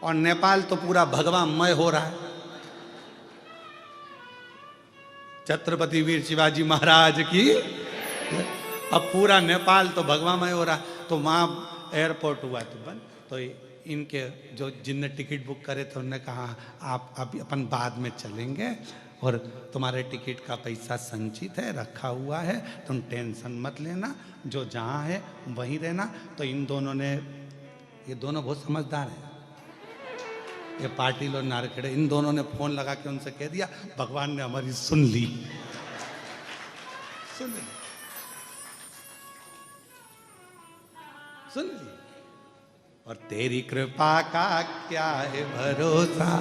और नेपाल तो पूरा भगवामय हो रहा है। छत्रपति वीर शिवाजी महाराज की, अब पूरा नेपाल तो भगवामय हो रहा है। तो वहां एयरपोर्ट हुआ तो बंद। तो इनके जो जिनने टिकट बुक करे थे उन्होंने कहा आप अभी अपन बाद में चलेंगे, और तुम्हारे टिकट का पैसा संचित है, रखा हुआ है, तुम टेंशन मत लेना, जो जहाँ है वहीं रहना। तो इन दोनों ने, ये दोनों बहुत समझदार हैं, ये पाटिल और नारखेड़े, इन दोनों ने फोन लगा के उनसे कह दिया भगवान ने हमारी सुन ली, सुन ली, सुन ली। और तेरी कृपा का क्या है भरोसा,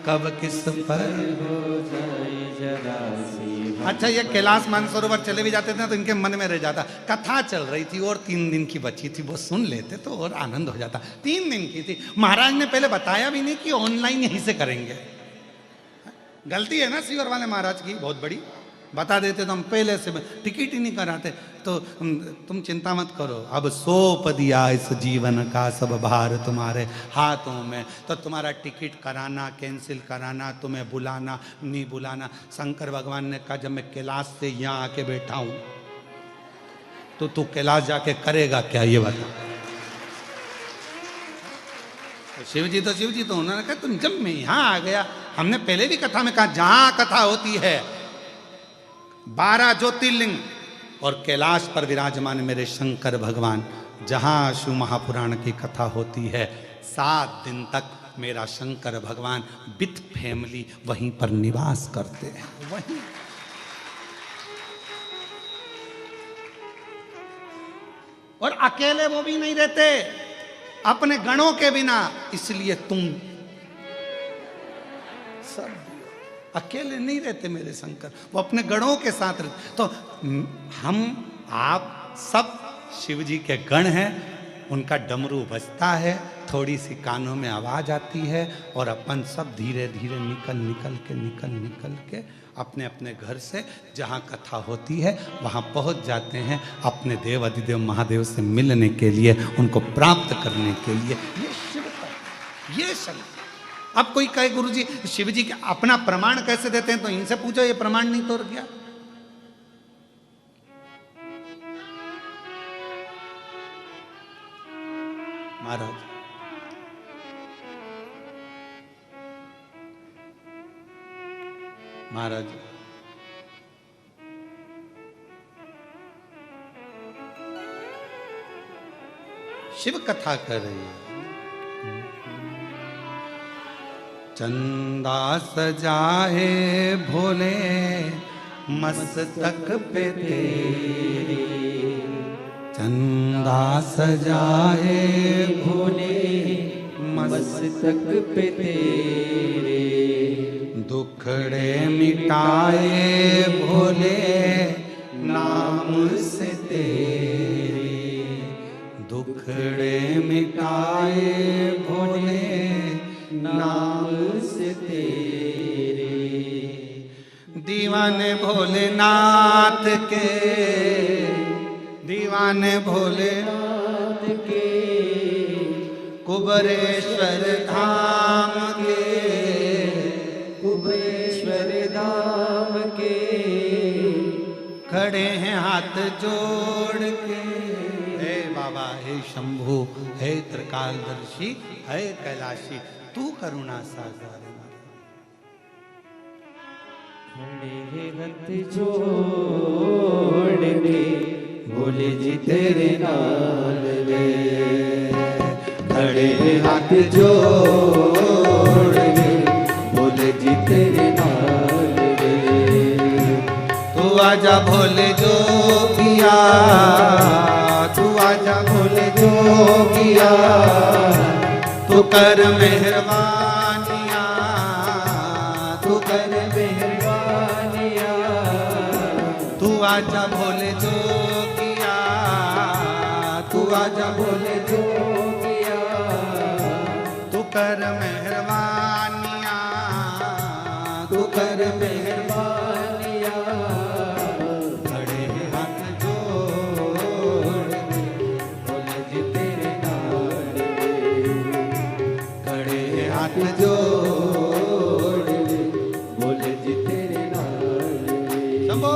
कब किस पर हो जाए जरा सी। अच्छा, ये कैलाश मानसरोवर चले भी जाते थे तो इनके मन में रह जाता, कथा चल रही थी और 3 दिन की बची थी, वो सुन लेते तो और आनंद हो जाता। 3 दिन की थी, महाराज ने पहले बताया भी नहीं कि ऑनलाइन यहीं से करेंगे। गलती है ना सीवर वाले महाराज की बहुत बड़ी, बता देते तो हम पहले से टिकट ही नहीं कराते। तो तुम चिंता मत करो, अब सौंप दिया इस जीवन का सब भार तुम्हारे हाथों में। तो तुम्हारा टिकट कराना, कैंसिल कराना, तुम्हें बुलाना, नहीं बुलाना, शंकर भगवान ने कहा जब मैं कैलाश से यहाँ आके बैठा हूं तो तू कैलाश जाके करेगा क्या, ये बता। तो शिव जी तो उन्होंने कहा तुम जब मैं यहाँ आ गया, हमने पहले भी कथा में कहा जहां कथा होती है 12 ज्योतिर्लिंग और कैलाश पर विराजमान मेरे शंकर भगवान, जहां शिव महापुराण की कथा होती है 7 दिन तक मेरा शंकर भगवान विथ फैमिली वहीं पर निवास करते हैं, वहीं। और अकेले वो भी नहीं रहते, अपने गणों के बिना, इसलिए तुम सब अकेले नहीं रहते मेरे शंकर, वो अपने गणों के साथ रहते। तो हम आप सब शिव जी के गण हैं, उनका डमरू बजता है, थोड़ी सी कानों में आवाज आती है, और अपन सब धीरे धीरे निकल के अपने अपने घर से जहाँ कथा होती है वहाँ पहुँच जाते हैं, अपने देव अधिदेव महादेव से मिलने के लिए, उनको प्राप्त करने के लिए। ये शिव का, ये शंकर। अब कोई कहे गुरुजी शिव जी के अपना प्रमाण कैसे देते हैं, तो इनसे पूछो, ये प्रमाण नहीं तोड़ गया। महाराज महाराज शिव कथा कर रही है। चंदा सजाए भोले मस्तक पे तेरे, चंदा सजाए भोले मस्तक पे तेरे, दुखड़े मिटाए भोले नाम से तेरे, दुखड़े मिटाए भोले नाम से तेरे, दीवाने भोलेनाथ माने भोलेनाथ के, कुबरेश्वर धाम के, कुबरेश्वर धाम के, खड़े हैं हाथ जोड़ के। हे बाबा, हे शंभु, हे त्रिकालदर्शी, हे कैलाशी, तू करुणा सागर। खड़े हाथ जोड़ के बोले जी तेरे नाल वे, खड़े हाथ जोड़ के बोले जी तेरे नाल वे। तू आजा भोले जोगिया, तू आजा भोले जोगिया, तू कर मेहरबानिया, तू कर मेहरबानिया, तू आजा भोले जोगिया, तू आजा भोले जोगिया, तू कर मेहरबानिया, तू कर मेहरबानिया। खड़े हाथ जोड़ के बोले जी तेरे नाल वे, खड़े हाथ जोड़ के बोले जी तेरे नाल वे। शंभो।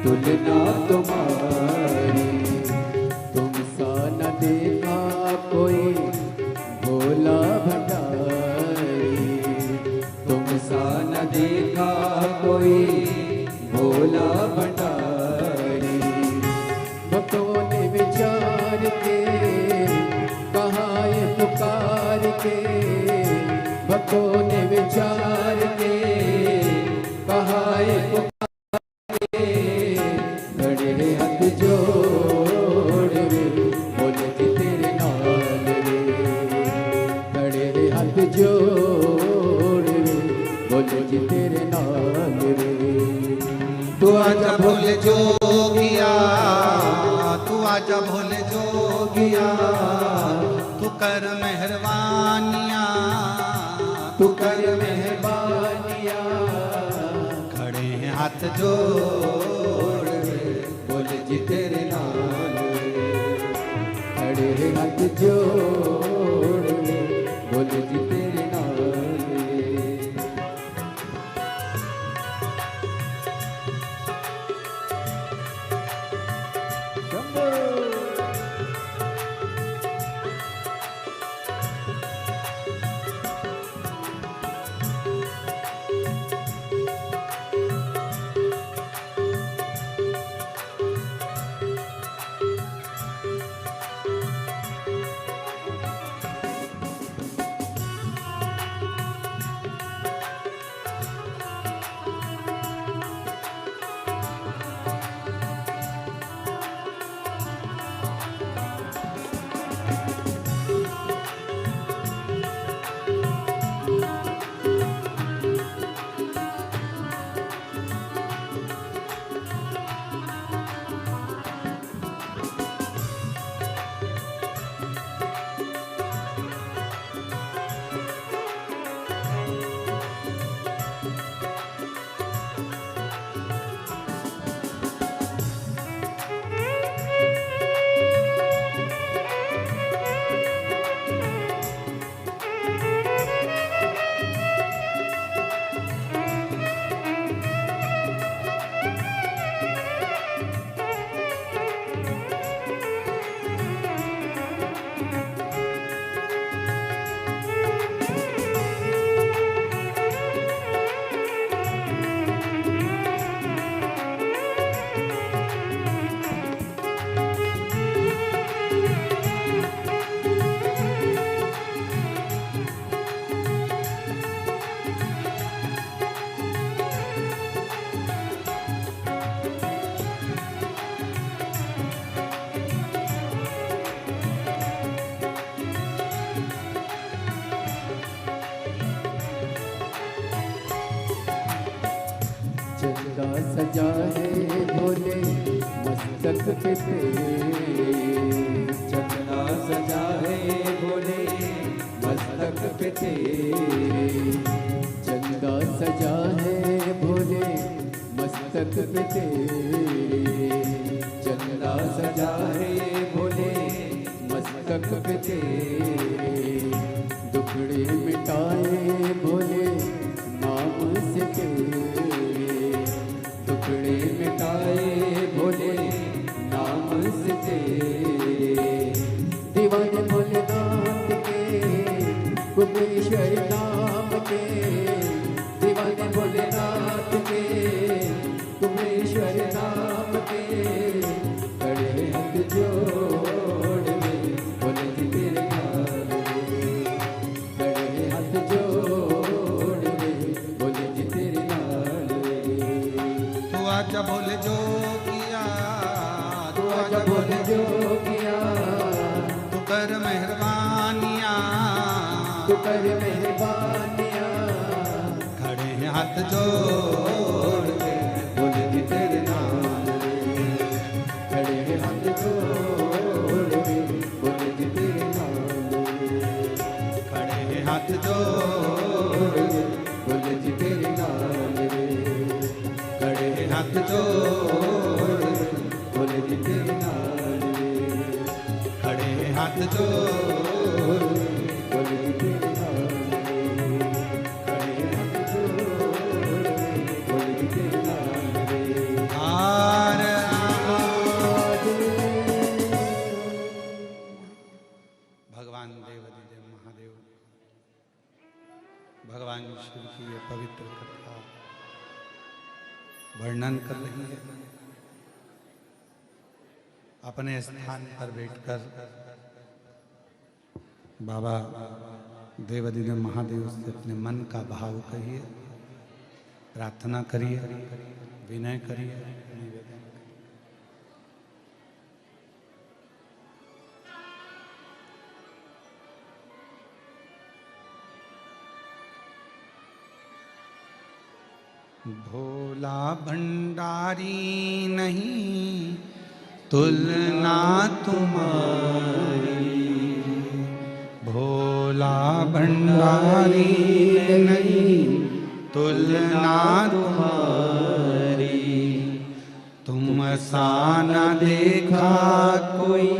तुलना तुम्हारी, तुम सा न देखा कोई भोला भंडारी, तुम सा न देखा कोई भोला भंडारी। भक्तों ने विचार के कहा ये पुकार के, भक्तों ने विचार के कहा ये पुकार, खड़े हाथ जोड़ वे बोले जी तेरे नाल वे, खड़े हाथ जोड़ वे बोले जी तेरे नाल वे। तू आजा भोले जोगिया, तू आजा भोले जोगिया, तू कर मेहरबानिया, तू कर मेहरबानिया, खड़े हैं हाथ जोड़ के बोले जी तेरे नाल वे, खड़े हाथ जोड़ वे बोले जी तेरे नाल वे। सजा है भोले मस्तक पे तेरे, चंदा सजा है भोले मस्तक पे तेरे, चंदा सजा है भोले मस्तक पे तेरे, चंदा सजा है भोले मस्तक पे तेरे, दुखड़े मिटाए भोले नाम से तेरे, दुखड़े मिटाए भोले नाम से तेरे, दीवाने भोलेनाथ के कुपेश्वर नाम के, दीवाने भोलेनाथ के कुपेश्वर नाम के, खड़े हाथ जोड़ में भोले जी तेरे नाम में, खड़े हाथ जोड़ में भोले जी तेरे नाम में। तू आजा भोले जोगिया, तू आजा भोले जोगिया, तू कर मेहरबानिया, तू कर मेहरबानिया, खड़े हैं हाथ जोड़ के भोले जी तेरे नाम में, खड़े हैं हाथ जोड़ में भोले जी तेरे नाम में, खड़े हैं हाथ जोड़ के भोले जी तेरे नाम में, खड़े हैं हाथ जोड़ के भोले जी तेरे नाम में, खड़े हैं हाथ जोड़ के भोले जी तेरे नाम में, खड़े हैं हाथ जोड़ में भोले जी तेरे नाम में। हार भगवान देवादिदेव महादेव भगवान शिव की ये पवित्र कथा वर्णन कर रही है। अपने स्थान पर बैठकर बाबा देवादिदेव महादेव से अपने मन का भाव कहिए, प्रार्थना करिए, विनय करिए, निवेदन करिए। भोला भंडारी नहीं तुलना तुम्हारी, भोला भंडारी नहीं तुलना तुम्हारी, तुम सा न देखा कोई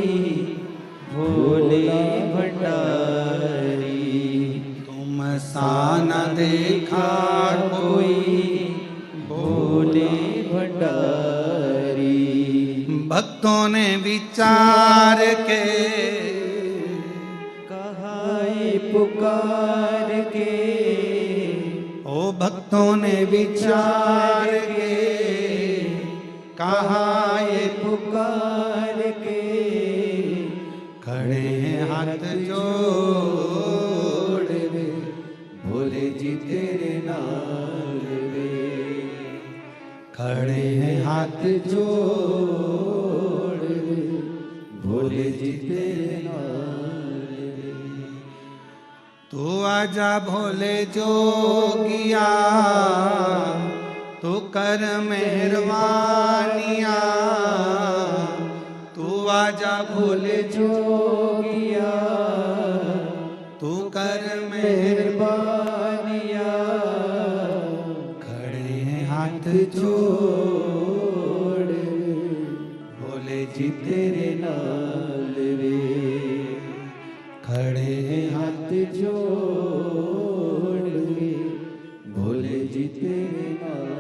भोले भंडारी, तुम सा न देखा कोई भोले भंडारी। भक्तों ने विचार के कहा ये पुकार के, ओ भक्तों ने विचार के कहा ये पुकार के, खड़े हैं हाथ जोड़ रे भोले जी तेरे नाम रे, खड़े हैं हाथ जोड़ रे भोले जी तेरे नाम रे। तू आजा भोले जोगिया, तू कर मेहरबानिया, तू आजा भोले जोगिया, तू कर मेहरबानिया, खड़े हैं हाथ जोड़ रे भोले जी तेरे नाल रे, खड़े हैं हाथ जोड़ रे भोले जी तेरे नाल।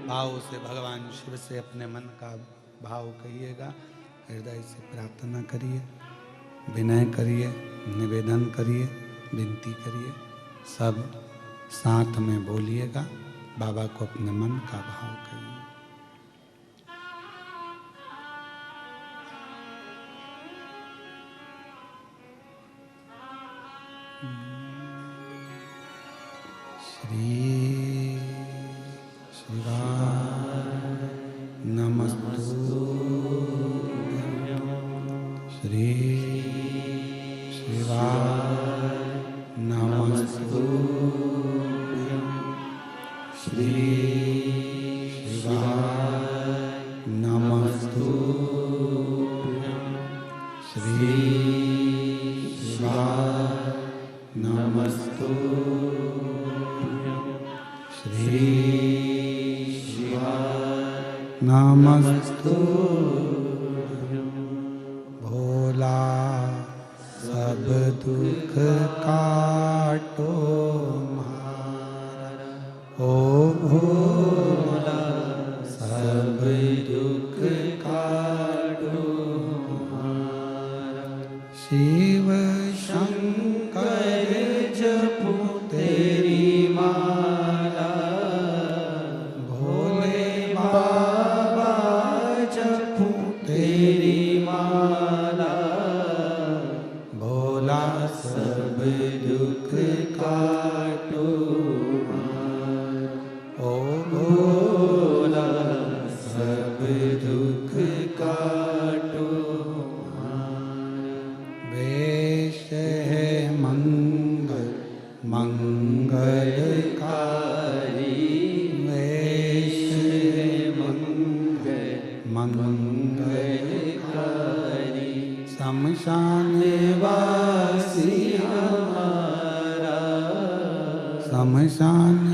भाव से भगवान शिव से अपने मन का भाव कहिएगा, हृदय से प्रार्थना करिए, विनय करिए, निवेदन करिए, विनती करिए, सब साथ में बोलिएगा, बाबा को अपने मन का भाव कहिए। श्री शिवाय नमस्तुभ्यं, श्री शिवाय नमस्तुभ्यं, श्री शिवाय श्री शिवाय नमस्तुभ्यं श्री शिवाय नमस्तुभ्यं भोला सब दुख काटो हमारा ओ भोला सब दुख काटो हमारा शिव शंकर जपो तेरी माला भोले बाबा जपो तेरी माला भोला सब दुख काटो ओ भोला सब दुख काटो वेश है मंगल मंगलकारी वेश है मंगलकारी शमशान वासी हमारा शमशान